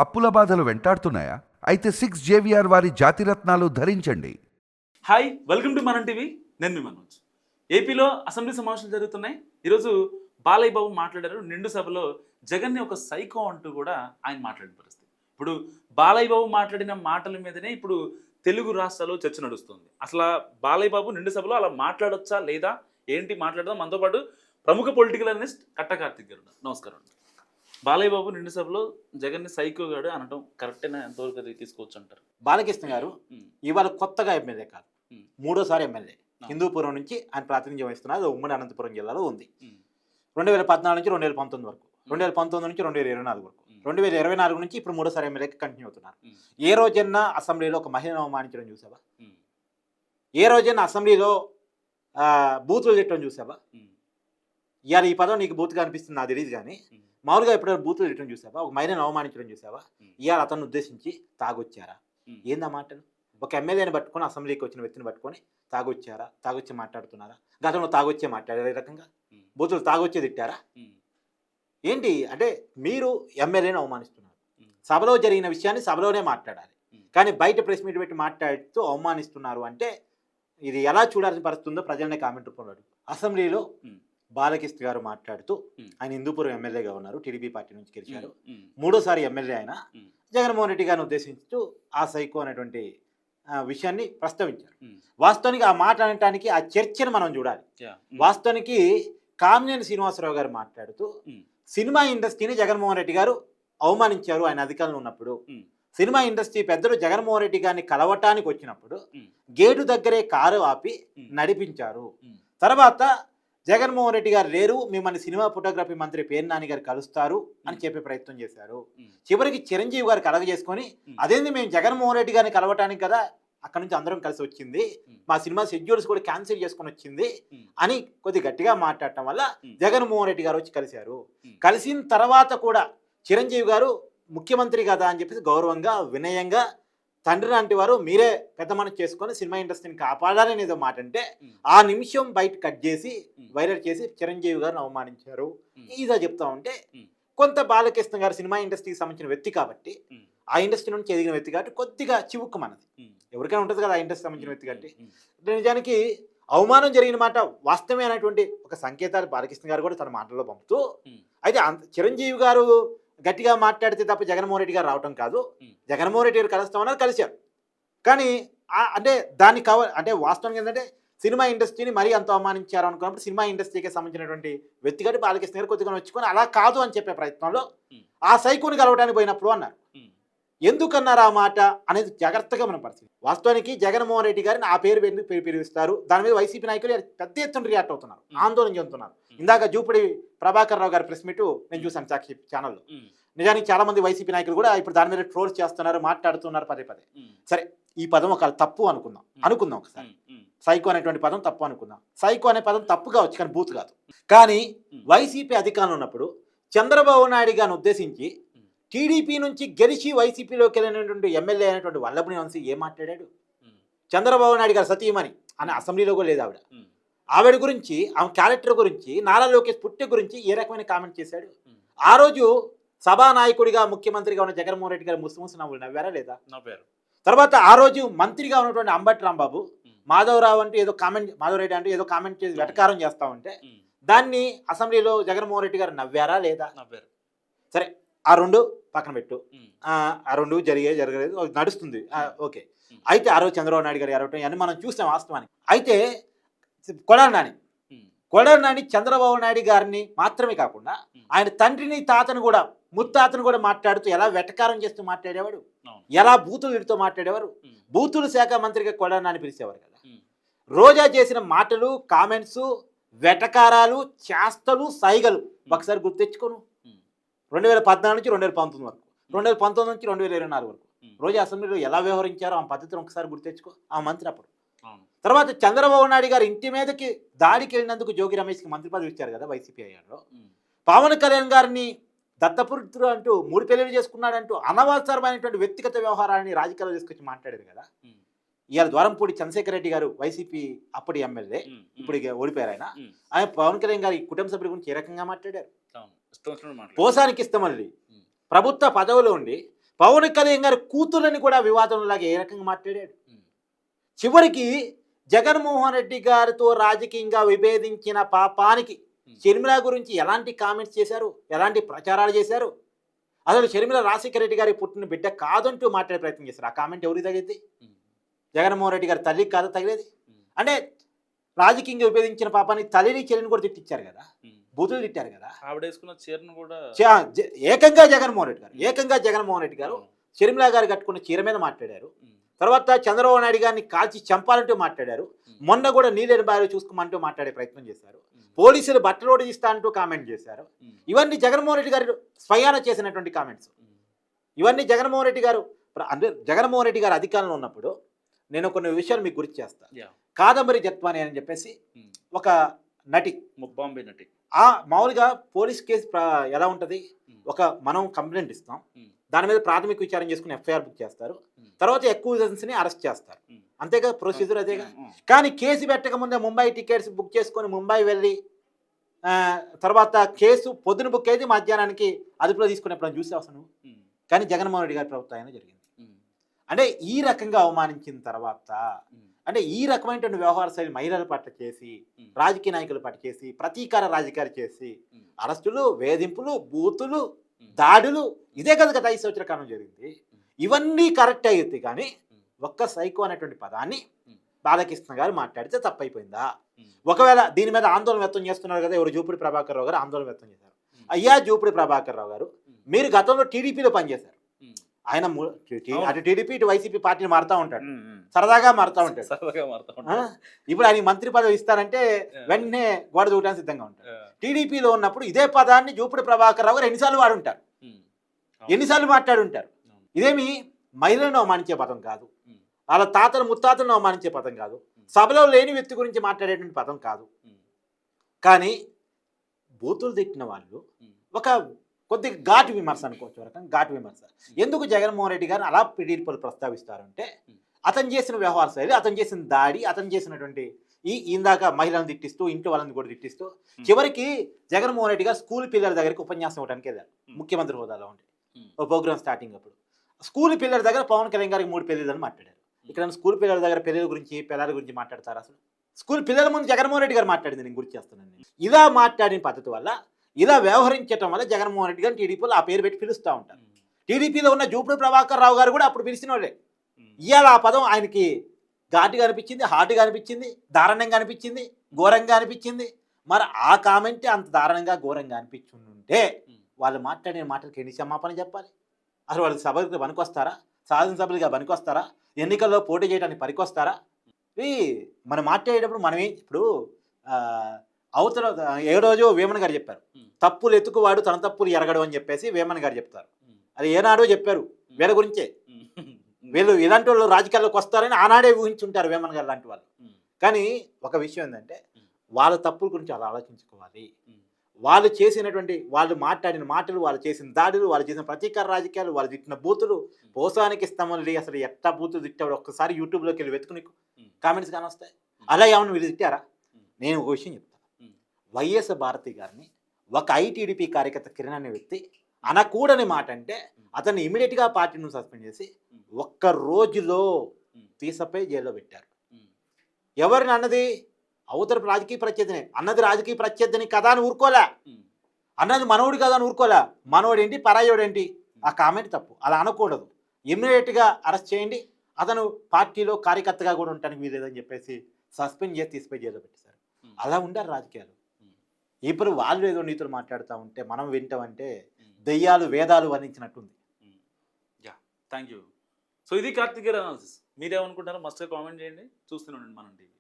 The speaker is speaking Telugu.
అప్పుల బాధలు వెంటాడుతున్నాయా? అయితే 6 JVR వారి జాతిరత్నాలు ధరించండి. హాయ్, వెల్కమ్ టు మనం టీవీ. నేను మీ మనోజ్. ఏపీలో అసెంబ్లీ సమావేశాలు జరుగుతున్నాయి. ఈరోజు బాలయ్య బాబు మాట్లాడారు. నిండు సభలో జగన్ని ఒక సైకో అంటూ కూడా ఆయన మాట్లాడిన పరిస్థితి. ఇప్పుడు బాలయ్య బాబు మాట్లాడిన మాటల మీదనే ఇప్పుడు తెలుగు రాష్ట్రాల్లో చర్చ నడుస్తుంది. అసలు బాలయ్య బాబు నిండు సభలో అలా మాట్లాడొచ్చా లేదా ఏంటి మాట్లాడదాం. మనతో పాటు ప్రముఖ పొలిటికల్ అనలిస్ట్ కట్ట కార్తిక్ గారు. నమస్కారం. బాలయ్య బాబు నిండు సభలో జగన్ని సైకో గాడు అనడం కరెక్టేనా? ఎంతవరకు అది తీసుకోవచ్చు అంటారు? బాలకృష్ణ గారు ఇవాళ కొత్తగా ఎమ్మెల్యే కాదు, మూడోసారి ఎమ్మెల్యే. హిందూపురం నుంచి ఆయన ప్రాతినిధ్యం వహిస్తున్నారు. అది ఉమ్మడి అనంతపురం జిల్లాలో ఉంది. 2014 నుంచి 2019 వరకు, 2019 నుంచి 2024 వరకు, 2024 నుంచి ఇప్పుడు మూడోసారి ఎమ్మెల్యేకి కంటిన్యూ అవుతున్నారు. ఏ రోజైనా అసెంబ్లీలో ఒక మహిళను అవమానించడం చూసావా? ఏ రోజైనా అసెంబ్లీలో బూతులు తిట్టడం చూసావా? ఇవాళ ఈ పదం నీకు బూత్గా అనిపిస్తుంది, నాకు తెలియదు. కానీ మామూలుగా ఎప్పుడైనా బూతులు తిట్టడం చూసావా? ఒక మహిళను అవమానించడం చూసావా? ఇవాళ అతను ఉద్దేశించి తాగొచ్చారా? ఏందా మాటలు? ఒక ఎమ్మెల్యేని పట్టుకొని, అసెంబ్లీకి వచ్చిన వ్యక్తిని పట్టుకొని తాగొచ్చారా, తాగొచ్చి మాట్లాడుతున్నారా? గతంలో తాగొచ్చే మాట్లాడారు ఈ రకంగా, బూతులు తాగొచ్చే తిట్టారా? ఏంటి అంటే మీరు ఎమ్మెల్యేని అవమానిస్తున్నారు. సభలో జరిగిన విషయాన్ని సభలోనే మాట్లాడాలి, కానీ బయట ప్రెస్ మీట్ పెట్టి మాట్లాడుతూ అవమానిస్తున్నారు అంటే ఇది ఎలా చూడాల్సిన పరిస్థితి ఉందో ప్రజలనే కామెంట్ రూపంలో అడుగు. అసెంబ్లీలో బాలకృష్ణ గారు మాట్లాడుతూ, ఆయన హిందూపురం ఎమ్మెల్యేగా ఉన్నారు, టీడీపీ పార్టీ నుంచి గెలిచారు, మూడోసారి ఎమ్మెల్యే ఆయన, జగన్మోహన్ రెడ్డి గారిని ఉద్దేశించుతూ ఆ సైకో అనేటువంటి విషయాన్ని ప్రస్తావించారు. వాస్తవానికి ఆ మాట అనటానికి ఆ చర్చను మనం చూడాలి. వాస్తవానికి కామినేని శ్రీనివాసరావు గారు మాట్లాడుతూ సినిమా ఇండస్ట్రీని జగన్మోహన్ రెడ్డి గారు అవమానించారు ఆయన అధికారంలో ఉన్నప్పుడు. సినిమా ఇండస్ట్రీ పెద్దలు జగన్మోహన్ రెడ్డి గారిని కలవటానికి వచ్చినప్పుడు గేటు దగ్గరే కారు ఆపి నడిపించారు. తర్వాత జగన్మోహన్ రెడ్డి గారు లేరు, మిమ్మల్ని సినిమా ఫోటోగ్రఫీ మంత్రి పేరు నాని గారు కలుస్తారు అని చెప్పే ప్రయత్నం చేశారు. చివరికి చిరంజీవి గారు కలగజేసుకొని, అదేంది మేము జగన్మోహన్ రెడ్డి గారిని కలవటానికి కదా అక్కడ నుంచి అందరం కలిసి వచ్చింది, మా సినిమా షెడ్యూల్స్ కూడా క్యాన్సిల్ చేసుకొని వచ్చింది అని కొద్ది గట్టిగా మాట్లాడటం వల్ల జగన్మోహన్ రెడ్డి గారు వచ్చి కలిశారు. కలిసిన తర్వాత కూడా చిరంజీవి గారు ముఖ్యమంత్రి కదా అని చెప్పేసి గౌరవంగా వినయంగా, తండ్రి లాంటి వారు మీరే పెద్ద మనసు చేసుకొని సినిమా ఇండస్ట్రీని కాపాడాలని ఏదో మాట అంటే ఆ నిమిషం బయట కట్ చేసి వైరల్ చేసి చిరంజీవి గారిని అవమానించారు. ఇదో చెప్తా ఉంటే కొంత బాలకృష్ణ గారు సినిమా ఇండస్ట్రీకి సంబంధించిన వ్యక్తి కాబట్టి, ఆ ఇండస్ట్రీ నుంచి ఎదిగిన వ్యక్తి కాబట్టి కొద్దిగా చివుక్కు మనది ఎవరికైనా ఉంటుంది కదా ఆ ఇండస్ట్రీ సంబంధించిన వ్యక్తి కాబట్టి. నిజానికి అవమానం జరిగిన మాట వాస్తవమే అనేటువంటి ఒక సంకేతాలు బాలకృష్ణ గారు కూడా తన మాటల్లో పంపుతూ, అయితే చిరంజీవి గారు గట్టిగా మాట్లాడితే తప్ప జగన్మోహన్ రెడ్డి గారు రావటం కాదు, జగన్మోహన్ రెడ్డి గారు కలుస్తామన్నారు, కలిశారు. కానీ అంటే దాన్ని అంటే వాస్తవానికి ఏంటంటే సినిమా ఇండస్ట్రీని మరీ అంత అవమానించారు అనుకున్నప్పుడు సినిమా ఇండస్ట్రీకి సంబంధించినటువంటి వ్యక్తి కాబట్టి బాలకృష్ణ గారు కొద్దిగా వచ్చుకొని అలా కాదు అని చెప్పే ప్రయత్నంలో ఆ సైకోని కలవడానికి పోయినప్పుడు అన్నారు. ఎందుకన్నారు ఆ మాట అనేది జాగ్రత్తగా మనం పరిస్థితి. వాస్తవానికి జగన్మోహన్ రెడ్డి గారిని ఆ పేరు ఎందుకు పిలుస్తారు, దాని మీద వైసీపీ నాయకులు పెద్ద ఎత్తున రియాక్ట్ అవుతున్నారు, ఆందోళన చెందుతున్నారు. ఇందాక జూపడి ప్రభాకర్ రావు గారి ప్రెస్ మీట్ నేను చూశాను సాక్షి ఛానల్లో. నిజానికి చాలా మంది వైసీపీ నాయకులు కూడా ఇప్పుడు దాని మీద ట్రోల్స్ చేస్తున్నారు, మాట్లాడుతున్నారు పదే పదే. సరే, ఈ పదం ఒక తప్పు అనుకుందాం ఒకసారి. సైకో అనేటువంటి పదం తప్పు అనుకుందాం. సైకో అనే పదం తప్పు కావచ్చు, కానీ బూత్ కాదు. కానీ వైసీపీ అధికారంలో ఉన్నప్పుడు చంద్రబాబు నాయుడు గారిని ఉద్దేశించి టీడీపీ నుంచి గెలిచి వైసీపీలోకి వెళ్ళినటువంటి ఎమ్మెల్యే అయినటువంటి వల్లభనేని వంశీ ఏం మాట్లాడాడు? చంద్రబాబు నాయుడు గారు సతీమణి అని అసెంబ్లీలో కూడా లేదు ఆవిడ గురించి, ఆమె క్యారెక్టర్ గురించి, నారా లోకేష్ పుట్టి గురించి ఏ రకమైన కామెంట్ చేశాడు? ఆ రోజు సభానాయకుడిగా ముఖ్యమంత్రిగా ఉన్న జగన్మోహన్ రెడ్డి గారు ముస్లిమ్స్ నవ్వులు నవ్వారా లేదా? నవ్వారు. తర్వాత ఆ రోజు మంత్రిగా ఉన్నటువంటి అంబటి రాంబాబు మాధవరావు అంటే ఏదో కామెంట్, మాధవరెడ్డి అంటే ఏదో కామెంట్ చేసి వెటకారం చేస్తా ఉంటే దాన్ని అసెంబ్లీలో జగన్మోహన్ రెడ్డి గారు నవ్వారా లేదా? నవ్వారు. సరే, ఆ రెండు పక్కన పెట్టు, ఆ రెండు జరగలేదు నడుస్తుంది, ఓకే. అయితే ఆ రోజు చంద్రబాబు నాయుడు గారు ఎరవటం అని మనం చూసాం వాస్తవానికి. అయితే కొడాలి నాని చంద్రబాబు నాయుడు గారిని మాత్రమే కాకుండా ఆయన తండ్రిని, తాతను కూడా, ముత్తాతను కూడా మాట్లాడుతూ ఎలా వెటకారం చేస్తూ మాట్లాడేవాడు, ఎలా బూతులు వీటితో మాట్లాడేవారు. బూతుల శాఖ మంత్రిగా కొడాలి నాని పిలిచేవారు కదా. రోజా చేసిన మాటలు, కామెంట్స్, వెటకారాలు, చేష్టలు, సైగలు ఒకసారి గుర్తు తెచ్చుకోను. 2014 నుంచి 2019 వరకు, 2019 నుంచి 2024 వరకు రోజా అసెంబ్లీలో ఎలా వ్యవహరించారో ఆ పద్ధతిని ఒకసారి గుర్తు తెచ్చుకో. ఆ మంత్రి అప్పుడు. తర్వాత చంద్రబాబు నాయుడు గారు ఇంటి మీదకి దాడికి వెళ్ళినందుకు జోగి రమేష్కి మంత్రి పదవి ఇచ్చారు కదా వైసీపీ అయ్యాలో. పవన్ కళ్యాణ్ గారిని దత్తపుత్రుడు అంటూ 3 పెళ్లిళ్ళు చేసుకున్నాడంటూ అనవసరమైనటువంటి వ్యక్తిగత వ్యవహారాన్ని రాజకీయాలు తీసుకొచ్చి మాట్లాడారు కదా. ఇవాళ ద్వారంపూడి చంద్రశేఖర్ రెడ్డి గారు వైసీపీ అప్పటి ఎమ్మెల్యే, ఇప్పుడు ఓడిపోయారు ఆయన పవన్ కళ్యాణ్ గారి కుటుంబ సభ్యుల గురించి ఏ రకంగా మాట్లాడారు? పోసానికి ఇష్టమల్లి ప్రభుత్వ పదవిలో ఉండి పవన్ కళ్యాణ్ గారి కూతురని కూడా వివాదంలాగా ఏ రకంగా మాట్లాడాడు. చివరికి జగన్మోహన్ రెడ్డి గారితో రాజకీయంగా విభేదించిన పాపానికి షర్మిల గురించి ఎలాంటి కామెంట్స్ చేశారు, ఎలాంటి ప్రచారాలు చేశారు. అసలు షర్మిల రాజశేఖర రెడ్డి గారికి పుట్టిన బిడ్డ కాదంటూ మాట్లాడే ప్రయత్నం చేశారు. ఆ కామెంట్ ఎవరికి తగిలింది? జగన్మోహన్ రెడ్డి గారి తల్లికి కాదు తగిలేది. అంటే రాజకీయంగా విభేదించిన పాపానికి తల్లిని చెల్లిని కూడా తిట్టించారు కదా, బూతులు తిట్టారు కదా. ఆవిడ వేసుకున్న చీరను కూడా ఏకంగా జగన్మోహన్ రెడ్డి గారు షర్మిల గారు కట్టుకున్న చీర మీద మాట్లాడారు. తర్వాత చంద్రబాబు నాయుడు గారిని కాల్చి చంపాలంటూ మాట్లాడారు. మొన్న కూడా నీళ్ళని బాగా చూసుకోమంటూ మాట్లాడే ప్రయత్నం చేశారు. పోలీసులు బట్టలోడి ఇస్తా అంటూ కామెంట్ చేశారు. ఇవన్నీ జగన్మోహన్ రెడ్డి గారు స్వయాన చేసినటువంటి కామెంట్స్. ఇవన్నీ జగన్మోహన్ రెడ్డి గారు అంటే జగన్మోహన్ రెడ్డి గారు అధికారంలో ఉన్నప్పుడు నేను కొన్ని విషయాలు మీకు గుర్తు చేస్తాను. కాదంబరి జత్వాని అని చెప్పేసి ఒక నటి, బాంబే నటి. మామూలుగా పోలీస్ కేసు ఎలా ఉంటుంది, ఒక మనం కంప్లైంట్ ఇస్తాం, దాని మీద ప్రాథమిక విచారణ చేసుకుని ఎఫ్ఐఆర్ బుక్ చేస్తారు, తర్వాత అక్యూజన్స్ని అరెస్ట్ చేస్తారు, అంతేగా ప్రొసీజర్ అదేగా. కానీ కేసు పెట్టక ముందే ముంబై టికెట్స్ బుక్ చేసుకొని ముంబై వెళ్ళి తర్వాత కేసు పొద్దున బుక్ అయితే మధ్యాహ్నానికి అదుపులో తీసుకునేప్పుడు చూసే అవసరం. కానీ జగన్మోహన్ రెడ్డి గారి ప్రభుత్వం అయినా జరిగింది. అంటే ఈ రకంగా అవమానించిన తర్వాత అంటే ఈ రకమైనటువంటి వ్యవహార శైలి మహిళల పట్ల చేసి, రాజకీయ నాయకుల పట్ల చేసి, ప్రతీకార రాజకీయాలు చేసి, అరెస్టులు, వేధింపులు, బూతులు, దాడులు, ఇదే కదా గత 5 సంవత్సరాల కాలం జరిగింది. ఇవన్నీ కరెక్ట్ అయితే కానీ ఒక్క సైకో అనేటువంటి పదాన్ని బాలకృష్ణ గారు మాట్లాడితే తప్పైపోయిందా? ఒకవేళ దీని మీద ఆందోళన వ్యక్తం చేస్తున్నారు కదా ఎవరు, జూపిడి ప్రభాకర్ రావు గారు ఆందోళన వ్యక్తం చేశారు. అయ్యా జూపిడి ప్రభాకర్ రావు గారు, మీరు గతంలో టీడీపీలో పనిచేశారు. ఆయన అటు టీడీపీ ఇటు వైసీపీ పార్టీని మారుతూ ఉంటాడు, సరదాగా మారుతూ ఉంటాడు. ఇప్పుడు ఆయన మంత్రి పదవి ఇస్తారంటే వెంటనే గోడ దూకడానికి సిద్ధంగా ఉంటాడు. టీడీపీలో ఉన్నప్పుడు ఇదే పదాన్ని జూపిడి ప్రభాకర్ రావు గారు ఎన్నిసార్లు వాడుంటారు, ఎన్నిసార్లు మాట్లాడుంటారు. ఇదేమి మహిళలను అవమానించే పదం కాదు, వాళ్ళ తాతలు ముత్తాతలను అవమానించే పదం కాదు, సభలో లేని వ్యక్తి గురించి మాట్లాడేటువంటి పదం కాదు. కానీ బూతులు తిట్టిన వాళ్ళు ఒక కొద్దిగా ఘాటు విమర్శ అనుకోవచ్చు, రకం ఘాటు విమర్శ. ఎందుకు జగన్మోహన్ రెడ్డి గారిని అలా టీడీపీలు ప్రస్తావిస్తారంటే అతను చేసిన వ్యవహార శైలి, అతను చేసిన దాడి, అతను చేసినటువంటి ఇందాక మహిళలను తిట్టిస్తూ ఇంటి వాళ్ళని కూడా తిట్టిస్తూ చివరికి జగన్మోహన్ రెడ్డి గారు స్కూల్ పిల్లల దగ్గరికి ఉపన్యాసం ఇవ్వడానికి వెళ్ళారు. ముఖ్యమంత్రి హోదాలో ఉండి ఒక ప్రోగ్రామ్ స్టార్టింగ్ అప్పుడు స్కూల్ పిల్లల దగ్గర పవన్ కళ్యాణ్ గారికి 3 పెళ్ళిళ్ళని మాట్లాడారు. ఇక్కడ స్కూల్ పిల్లల దగ్గర పెళ్ళిళ్ళ గురించి పిల్లల గురించి మాట్లాడతారు. అసలు స్కూల్ పిల్లల ముందు జగన్మోహన్ రెడ్డి గారు మాట్లాడింది నేను గుర్తు చేస్తున్నాను. ఇలా మాట్లాడిన పద్ధతి వల్ల, ఇలా వ్యవహరించడం వల్ల జగన్మోహన్ రెడ్డి గారిని టీడీపీలో ఆ పేరు పెట్టి పిలుస్తూ ఉంటారు. టీడీపీలో ఉన్న జూపిడి ప్రభాకర్ రావు గారు కూడా అప్పుడు పిలిచిన వాళ్ళే. ఇవాళ ఆ పదం ఆయనకి ఘాటుగా అనిపించింది, హాటుగా అనిపించింది, దారుణంగా అనిపించింది, ఘోరంగా అనిపించింది. మరి ఆ కామెంటే అంత దారుణంగా ఘోరంగా అనిపించుంటే వాళ్ళు మాట్లాడిన మాటలకి ఎన్ని క్షమాపణ చెప్పాలి? అసలు వాళ్ళు సభకు పనికొస్తారా? శాసనసభలుగా పనికొస్తారా? ఎన్నికల్లో పోటీ చేయడానికి పనికొస్తారా? మనం మాట్లాడేటప్పుడు మనమే ఇప్పుడు అవతల ఏ రోజు వేమన్ గారు చెప్పారు, తప్పులు ఎత్తుకువాడు తన తప్పులు ఎరగడు అని చెప్పేసి వేమన్ గారు చెప్తారు. అది ఏనాడో చెప్పారు వీళ్ళ గురించే. వీళ్ళు ఇలాంటి వాళ్ళు రాజకీయాల్లోకి వస్తారని ఆనాడే ఊహించుంటారు వేమన్ గారు లాంటి వాళ్ళు. కానీ ఒక విషయం ఏంటంటే వాళ్ళ తప్పుల గురించి అలా ఆలోచించుకోవాలి. వాళ్ళు చేసినటువంటి, వాళ్ళు మాట్లాడిన మాటలు, వాళ్ళు చేసిన దాడులు, వాళ్ళు చేసిన ప్రతీకార రాజకీయాలు, వాళ్ళు తిట్టిన బూతులు, పోసానికి ఇస్తామని అసలు ఎట్టా బూతులు తిట్టాడు ఒక్కసారి యూట్యూబ్లోకి వెళ్ళి వెతుకుని కామెంట్స్ కానీ వస్తాయి. అలా ఏమన్నా వీళ్ళు తిట్టారా? నేను ఒక విషయం చెప్తాను. వైఎస్ భారతి గారిని ఒక ఐటీడీపీ కార్యకర్త కిరణ్ అనే వ్యక్తి అనకూడని మాట అంటే అతన్ని ఇమీడియట్గా పార్టీ నుంచి సస్పెండ్ చేసి ఒక్క రోజులో తీసపోయి జైల్లో పెట్టారు. ఎవరిని అన్నది? అవతల రాజకీయ ప్రత్యర్థిని అన్నది. రాజకీయ ప్రత్యర్థిని కదా అని ఊరుకోలే, అన్నది మనోడు కదా అని ఊరుకోలే. మనోడేంటి పరాయోడేంటి? ఆ కామెంట్ తప్పు, అలా అనకూడదు. ఇమ్మీడియట్గా అరెస్ట్ చేయండి, అతను పార్టీలో కార్యకర్తగా కూడా ఉండటానికి వీలేదని చెప్పేసి సస్పెండ్ చేసి తీసిపోయి జైల్లో పెట్టేశారు. అలా ఉండారు రాజకీయాలు. ఇప్పుడు వాళ్ళు ఏదో నీతులు మాట్లాడుతూ ఉంటే మనం వింటామంటే దెయ్యాలు వేదాలు వర్ణించినట్టుంది. Thank you. సో ఇది కార్తికేయ అనాలిసిస్. మీరేమనుకుంటారో మస్ట్ కామెంట్ చేయండి. చూస్తూనే ఉండండి మనం టీవీ.